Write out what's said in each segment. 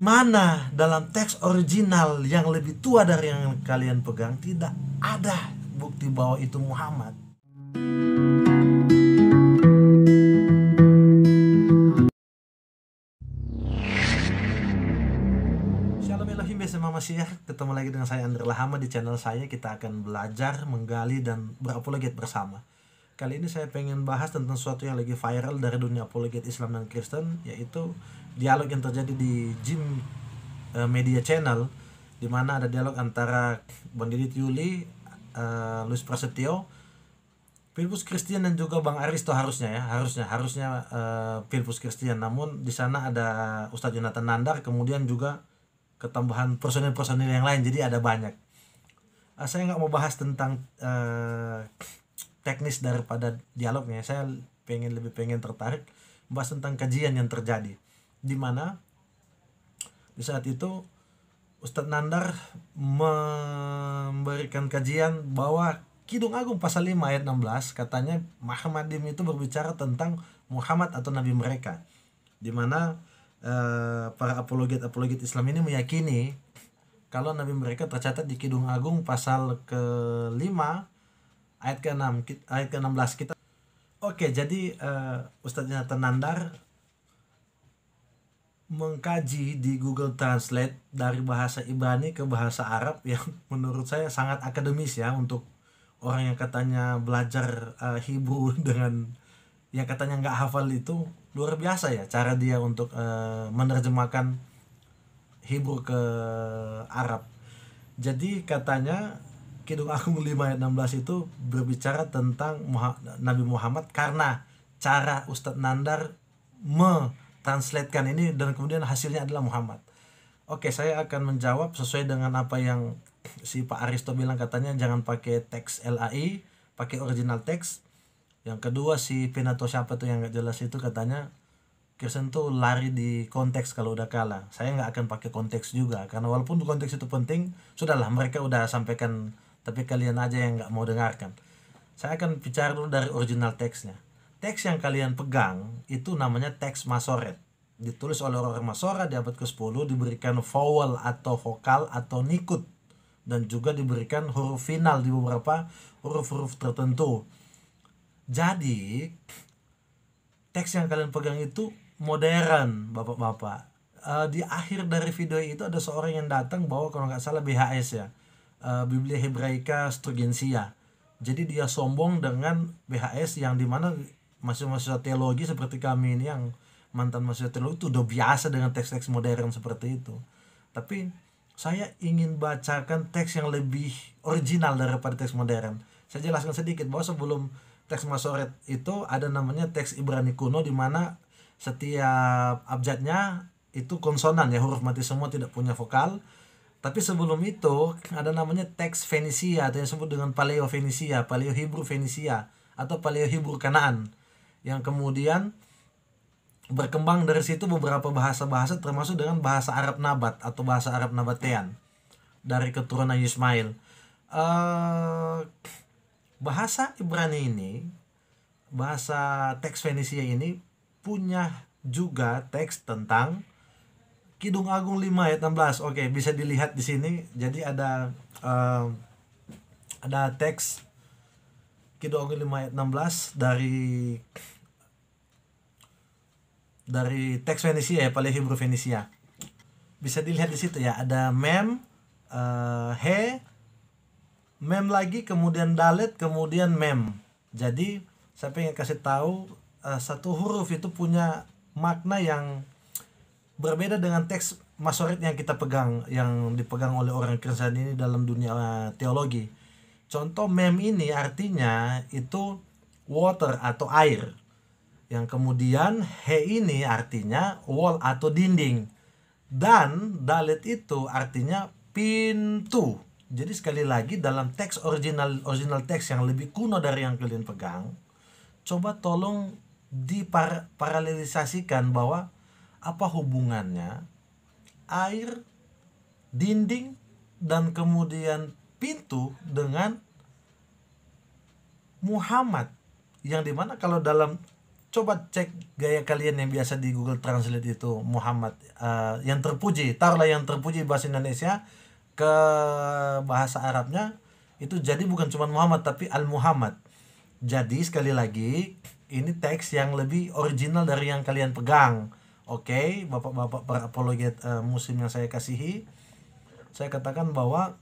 Mana dalam teks original yang lebih tua dari yang kalian pegang, tidak ada bukti bahwa itu Muhammad. Shalom Elohim bersama Masyiah. Ketemu lagi dengan saya Andre Lahama di channel saya. Kita akan belajar, menggali, dan berapologet bersama. Kali ini saya pengen bahas tentang sesuatu yang lagi viral dari dunia apologet Islam dan Kristen, yaitu dialog yang terjadi di Jim Media Channel, di mana ada dialog antara Bang Didit Yuli, Luis Prasetyo, Filipus Christian, dan juga Bang Aristo harusnya Filipus Christian. Namun di sana ada Ustadz Jonathan Nandar, kemudian juga ketambahan personil-personil yang lain, jadi ada banyak. Saya nggak mau bahas tentang teknis daripada dialognya. Saya lebih pengen tertarik bahas tentang kajian yang terjadi, di mana di saat itu Ustadz Nandar memberikan kajian bahwa Kidung Agung pasal 5 ayat 16 katanya Muhammadim itu berbicara tentang Muhammad atau nabi mereka, di mana para apologet Islam ini meyakini kalau nabi mereka tercatat di Kidung Agung pasal ke-5 ayat ke-16 kita. Oke, jadi Ustadz Jonathan Nandar mengkaji di Google Translate dari bahasa Ibrani ke bahasa Arab yang menurut saya sangat akademis ya, untuk orang yang katanya belajar Hebrew dengan yang katanya nggak hafal. Itu luar biasa ya cara dia untuk menerjemahkan Hebrew ke Arab. Jadi katanya Kidung Agung 5 ayat 16 itu berbicara tentang Nabi Muhammad karena cara Ustadz Nandar mentranslatekan ini, dan kemudian hasilnya adalah Muhammad. Oke, saya akan menjawab sesuai dengan apa yang si Pak Aristo bilang, katanya jangan pakai teks LAI, pakai original teks. Yang kedua, si Penato siapa tuh yang gak jelas itu katanya Kristen tuh lari di konteks kalau udah kalah. Saya nggak akan pakai konteks juga, karena walaupun konteks itu penting, sudahlah mereka udah sampaikan, tapi kalian aja yang nggak mau dengarkan. Saya akan bicara dulu dari original teksnya. Teks yang kalian pegang itu namanya teks Masoret. Ditulis oleh orang Masora di abad ke-10, diberikan vowel atau vokal atau nikut, dan juga diberikan huruf final di beberapa huruf-huruf tertentu. Jadi teks yang kalian pegang itu modern, bapak-bapak. Di akhir dari video itu ada seorang yang datang bawa, kalau nggak salah, BHS ya, Biblia Hebraika Sturgensia. Jadi dia sombong dengan BHS, yang dimana mahasiswa teologi seperti kami ini yang mantan mahasiswa teologi itu udah biasa dengan teks-teks modern seperti itu. Tapi saya ingin bacakan teks yang lebih original daripada teks modern. Saya jelaskan sedikit bahwa sebelum teks Masoret itu ada namanya teks Ibrani kuno, di mana setiap abjadnya itu konsonan ya, huruf mati semua, tidak punya vokal. Tapi sebelum itu ada namanya teks Fenisia, atau yang disebut dengan Paleo Fenisia, Paleo Hebrew Fenisia, atau Paleo Hebrew Kanaan, yang kemudian berkembang dari situ beberapa bahasa-bahasa, termasuk dengan bahasa Arab Nabat atau bahasa Arab Nabatean dari keturunan Ismail. Bahasa Ibrani ini, bahasa teks Fenisia ini punya juga teks tentang Kidung Agung 5 ayat 16. Oke, bisa dilihat di sini. Jadi ada teks Kidung Agung 5 ayat 16 dari teks Fenisia ya, Paleo Hebrew Fenisia. Bisa dilihat di situ ya, ada mem, he, mem lagi, kemudian dalet, kemudian mem. Jadi saya pengen kasih tahu satu huruf itu punya makna yang berbeda dengan teks Masoret yang kita pegang, yang dipegang oleh orang Kristen ini dalam dunia teologi. Contoh, mem ini artinya itu water atau air, yang kemudian he ini artinya wall atau dinding, dan dalet itu artinya pintu. Jadi sekali lagi, dalam teks original teks yang lebih kuno dari yang kalian pegang, coba tolong diparalelisasikan bahwa apa hubungannya air, dinding, dan kemudian pintu dengan Muhammad, yang dimana kalau dalam coba cek gaya kalian yang biasa di Google Translate itu Muhammad, yang terpuji, taruhlah yang terpuji bahasa Indonesia ke bahasa Arabnya itu jadi bukan cuma Muhammad tapi Al-Muhammad. Jadi sekali lagi ini teks yang lebih original dari yang kalian pegang. Oke, bapak-bapak para apologet muslim yang saya kasihi, saya katakan bahwa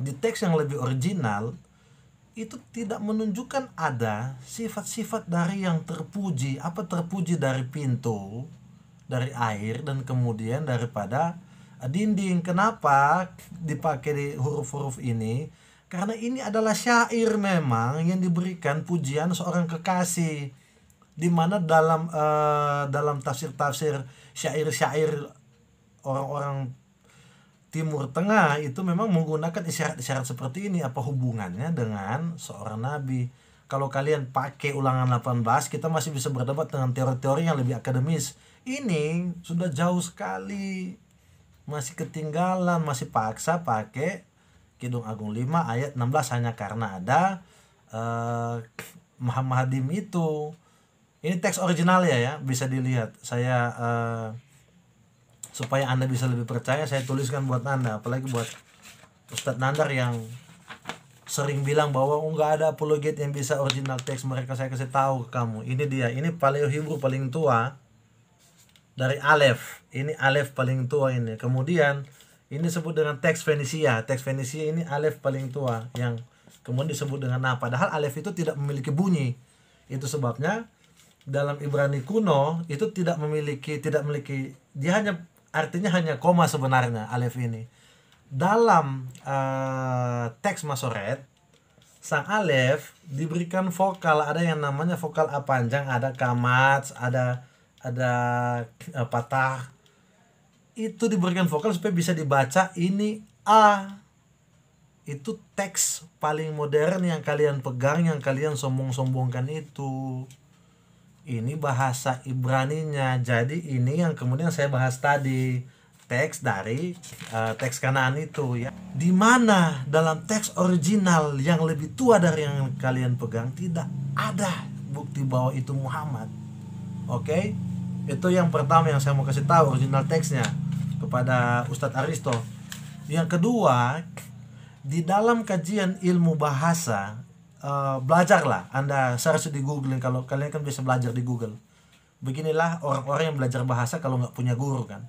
di teks yang lebih original itu tidak menunjukkan ada sifat-sifat dari yang terpuji. Apa terpuji? Dari pintu, dari air, dan kemudian daripada dinding. Kenapa dipakai di huruf-huruf ini? Karena ini adalah syair memang yang diberikan pujian seorang kekasih, di mana dalam tafsir-tafsir syair-syair orang-orang Timur Tengah itu memang menggunakan isyarat-isyarat seperti ini. Apa hubungannya dengan seorang nabi? Kalau kalian pakai ulangan 18, kita masih bisa berdebat dengan teori-teori yang lebih akademis. Ini sudah jauh sekali, masih ketinggalan, masih paksa pakai Kidung Agung 5 ayat 16 hanya karena ada Muhammadim itu. Ini teks original ya, bisa dilihat. Saya supaya Anda bisa lebih percaya, saya tuliskan buat Anda, apalagi buat Ustadz Nandar yang sering bilang bahwa nggak ada apologet yang bisa original teks mereka. Saya kasih tahu ke kamu, ini dia, ini Paleo Hebrew paling tua dari Aleph. Ini Aleph paling tua ini. Kemudian ini disebut dengan teks Fenisia. Teks Fenisia ini Aleph paling tua yang kemudian disebut dengan nah, padahal Aleph itu tidak memiliki bunyi. Itu sebabnya dalam Ibrani kuno itu tidak memiliki, dia hanya artinya hanya koma sebenarnya Aleph ini. Dalam teks Masoret, sang Aleph diberikan vokal, ada yang namanya vokal A panjang, ada kamat, ada patah. Itu diberikan vokal supaya bisa dibaca ini A. Itu teks paling modern yang kalian pegang, yang kalian sombong-sombongkan itu. Ini bahasa Ibraninya. Jadi ini yang kemudian saya bahas tadi, teks dari teks Kanaan itu ya. Di mana dalam teks original yang lebih tua dari yang kalian pegang tidak ada bukti bahwa itu Muhammad. Oke? Itu yang pertama yang saya mau kasih tahu, original teksnya kepada Ustadz Aristo. Yang kedua, di dalam kajian ilmu bahasa, belajarlah, Anda search di Google, kalau kalian kan bisa belajar di Google. Beginilah orang-orang yang belajar bahasa kalau nggak punya guru kan.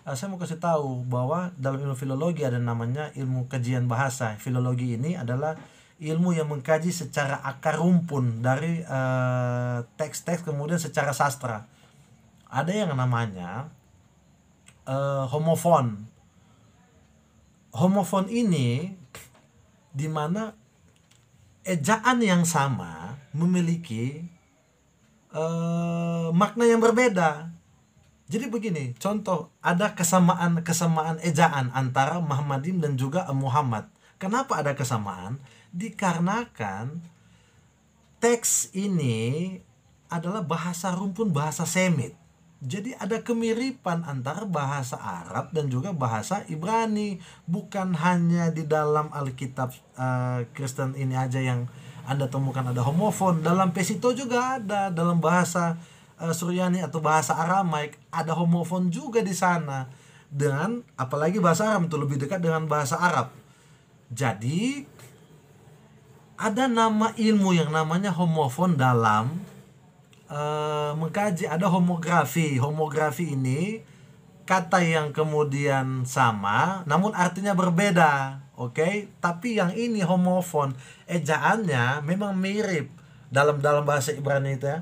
Saya mau kasih tahu bahwa dalam ilmu filologi ada namanya ilmu kajian bahasa. Filologi ini adalah ilmu yang mengkaji secara akar rumpun dari teks-teks kemudian secara sastra. Ada yang namanya homofon. Homofon ini di mana ejaan yang sama memiliki makna yang berbeda. Jadi begini, contoh, ada kesamaan ejaan antara Muhammadim dan juga Muhammad. Kenapa ada kesamaan? Dikarenakan teks ini adalah bahasa rumpun, bahasa Semit. Jadi ada kemiripan antara bahasa Arab dan juga bahasa Ibrani. Bukan hanya di dalam Alkitab Kristen ini aja yang Anda temukan ada homofon. Dalam Pesito juga ada. Dalam bahasa Suryani atau bahasa Aramaik ada homofon juga di sana. Dengan apalagi bahasa Arab itu lebih dekat dengan bahasa Arab. Jadi ada nama ilmu yang namanya homofon dalam mengkaji. Ada homografi. Homografi ini kata yang kemudian sama namun artinya berbeda. Oke, tapi yang ini homofon, ejaannya memang mirip dalam bahasa Ibrani itu ya.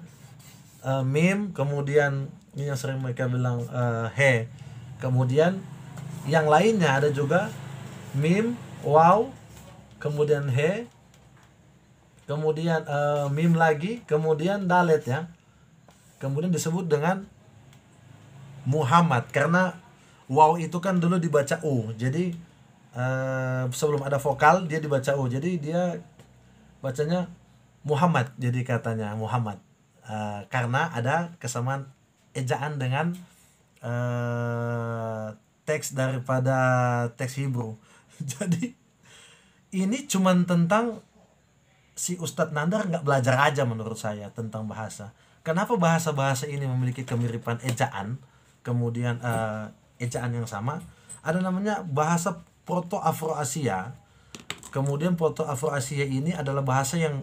Mim, kemudian ini yang sering mereka bilang he. Kemudian yang lainnya ada juga mim, waw, kemudian he, kemudian mim lagi, kemudian dalet ya. Kemudian disebut dengan Muhammad karena waw itu kan dulu dibaca u. Jadi sebelum ada vokal dia dibaca u. Jadi dia bacanya Muhammad, jadi katanya Muhammad. Karena ada kesamaan ejaan dengan teks daripada teks Hebrew. Jadi ini cuman tentang si Ustadz Nandar nggak belajar aja menurut saya tentang bahasa. kenapa bahasa-bahasa ini memiliki kemiripan ejaan, kemudian ejaan yang sama. Ada namanya bahasa Proto-Afroasia. Kemudian Proto-Afroasia ini adalah bahasa yang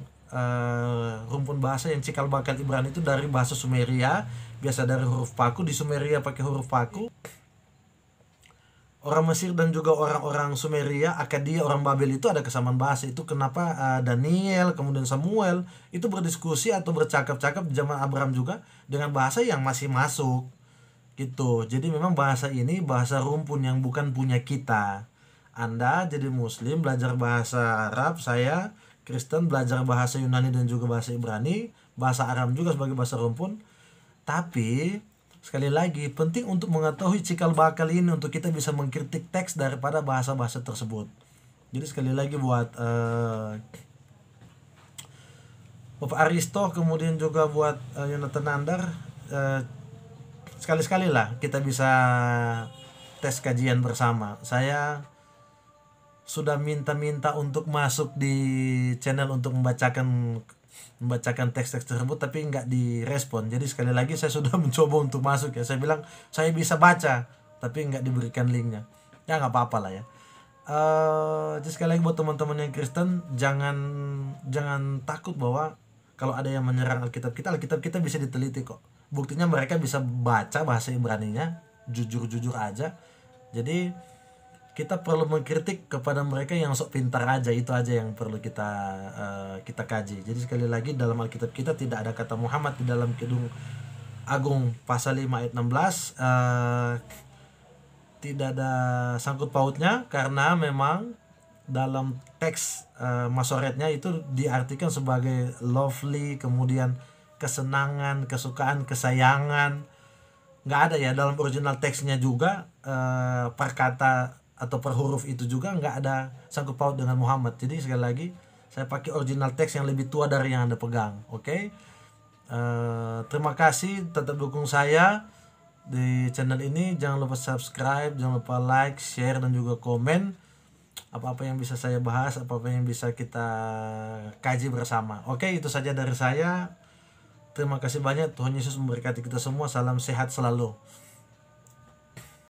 rumpun bahasa yang cikal bakal Ibrani itu dari bahasa Sumeria, biasa dari huruf paku. Di Sumeria pakai huruf paku. Orang Mesir dan juga orang-orang Sumeria, Akadia, orang Babel itu ada kesamaan bahasa. Itu kenapa Daniel, kemudian Samuel itu berdiskusi atau bercakap-cakap di zaman Abraham juga dengan bahasa yang masih masuk gitu. Jadi memang bahasa ini bahasa rumpun yang bukan punya kita. Anda jadi Muslim belajar bahasa Arab, saya Kristen belajar bahasa Yunani dan juga bahasa Ibrani, bahasa Aram juga sebagai bahasa rumpun. Tapi sekali lagi penting untuk mengetahui cikal bakal ini untuk kita bisa mengkritik teks daripada bahasa-bahasa tersebut. Jadi sekali lagi buat Bapak Aristo, kemudian juga buat Yonatan Nandar, sekali-sekali lah kita bisa tes kajian bersama. Saya sudah minta-minta untuk masuk di channel untuk membacakan teks-teks tersebut, tapi nggak direspon. Jadi sekali lagi saya sudah mencoba untuk masuk ya. Saya bilang saya bisa baca, tapi nggak diberikan linknya. Ya nggak apa-apa lah ya. Jadi sekali lagi buat teman-teman yang Kristen, jangan takut bahwa kalau ada yang menyerang Alkitab kita bisa diteliti kok. Buktinya mereka bisa baca bahasa Ibraninya jujur-jujur aja. Jadi kita perlu mengkritik kepada mereka yang sok pintar aja, itu aja yang perlu kita kaji. Jadi sekali lagi dalam Alkitab kita tidak ada kata Muhammad di dalam Kidung Agung pasal 5 ayat 16, tidak ada sangkut pautnya karena memang dalam teks Masoretnya itu diartikan sebagai lovely, kemudian kesenangan, kesukaan, kesayangan. Nggak ada ya dalam original teksnya juga per kata atau per huruf itu juga nggak ada sangkut paut dengan Muhammad. Jadi sekali lagi saya pakai original teks yang lebih tua dari yang Anda pegang. Oke? Terima kasih, tetap dukung saya di channel ini. Jangan lupa subscribe, jangan lupa like, share, dan juga komen apa-apa yang bisa saya bahas, apa-apa yang bisa kita kaji bersama. Oke, itu saja dari saya. Terima kasih banyak. Tuhan Yesus memberkati kita semua. Salam sehat selalu.